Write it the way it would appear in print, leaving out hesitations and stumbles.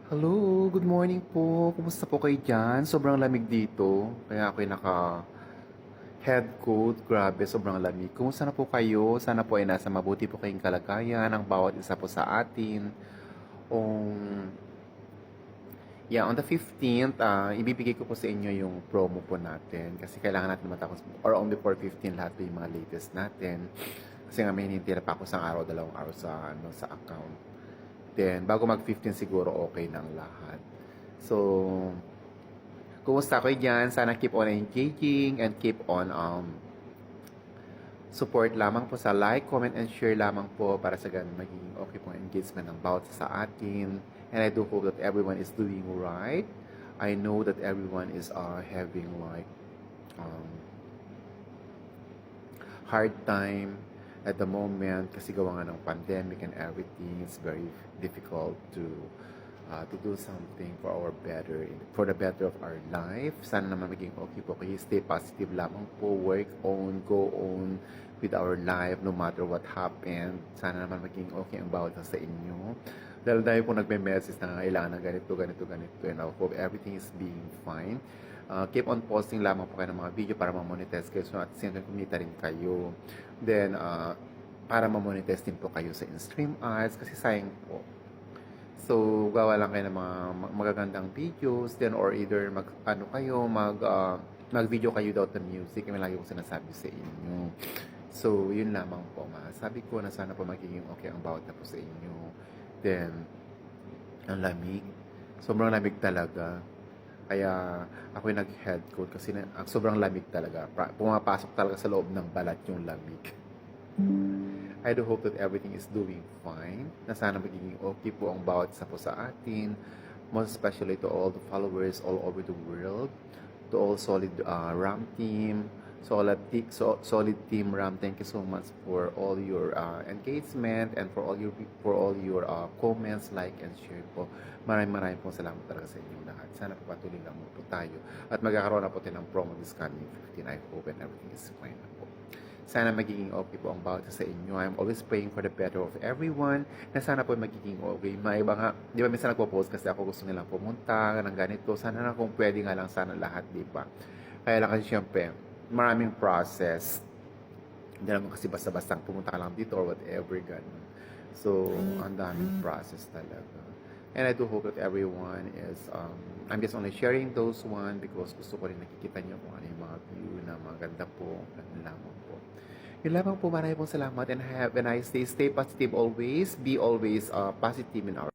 Hello, good morning po. Kumusta po kayo dyan? Sobrang lamig dito. Kaya ako'y naka-head coat. Grabe, sobrang lamig. Kumusta na po kayo? Sana po ay nasa mabuti po kayong kalagayan ang bawat isa po sa atin. Um, on the 15th, ibibigay ko po sa inyo yung promo po natin. Kasi kailangan natin matapos, or on before 15, lahat po yung mga latest natin. Kasi nga may hinintira pa ako isang araw, dalawang araw sa account. Then, bago mag-15 siguro, okay na ang lahat. So, kumusta kayo dyan? Sana keep on engaging and keep on support lamang po sa like, comment, and share lamang po para sa ganun maging okay po ang engagement ng bawat sa atin. And I do hope that everyone is doing right. I know that everyone is having like um, hard time at the moment kasi gawa nga ng pandemic and everything. It's very difficult to do something for our better, for the better of our life. Sana naman maging okay po kayo. Stay positive lamang po. Work on, go on with our life no matter what happened. Sana naman maging okay ang bawat sa inyo. Dahil dahil po nagme-message na kailangan ng ganito, ganito, ganito. And I hope everything is being fine. Keep on posting lamang po kayo ng mga video para ma-monetize kayo. So at the same time, kumita rin kayo. Then, para ma-monetize din po kayo sa in-stream ads kasi sayang po. So, gawa lang kayo ng mga magagandang videos, then or either mag-video kayo without the music. May lagi ko sinasabi sa inyo. So, yun lamang po. Sabi ko na sana po magiging okay ang bawat na po sa inyo. Then, ang lamig. Sobrang lamig talaga. Kaya ako'y nag-head coat kasi sobrang lamig talaga. Pumapasok talaga sa loob ng balat yung lamig. I do hope that everything is doing fine. Na sana magiging okay po ang bawat isa po sa atin. Most especially to all the followers all over the world. To all solid RAM team. Solid team RAM. Thank you so much for all your engagement and for all your comments, like and share po. Maraming po salamat talaga sa inyong lahat. Sana po patuloy lang po tayo. At magkakaroon na po tayo ng promo this coming 15. I hope and everything is fine na po. Sana magiging okay po ang bawat sa inyo. I'm always praying for the better of everyone. Na sana po magiging okay. May iba nga, di ba minsan nagpo-post kasi ako gusto nilang pumunta ng ganito. Sana na kung pwede nga lang sana lahat, di ba? Kaya lang kasi syempre, maraming process. Hindi naman kasi basta-basta pumunta ka lang dito or whatever, ganun. So, ang daming process talaga. And I do hope that everyone is, I'm just only sharing those one because gusto ko rin nakikita niyo kung ano yung mga view na maganda po. Ganun lamang po. Yun lamang po, maraming pong salamat and have a nice day. Stay positive always. Be always positive in our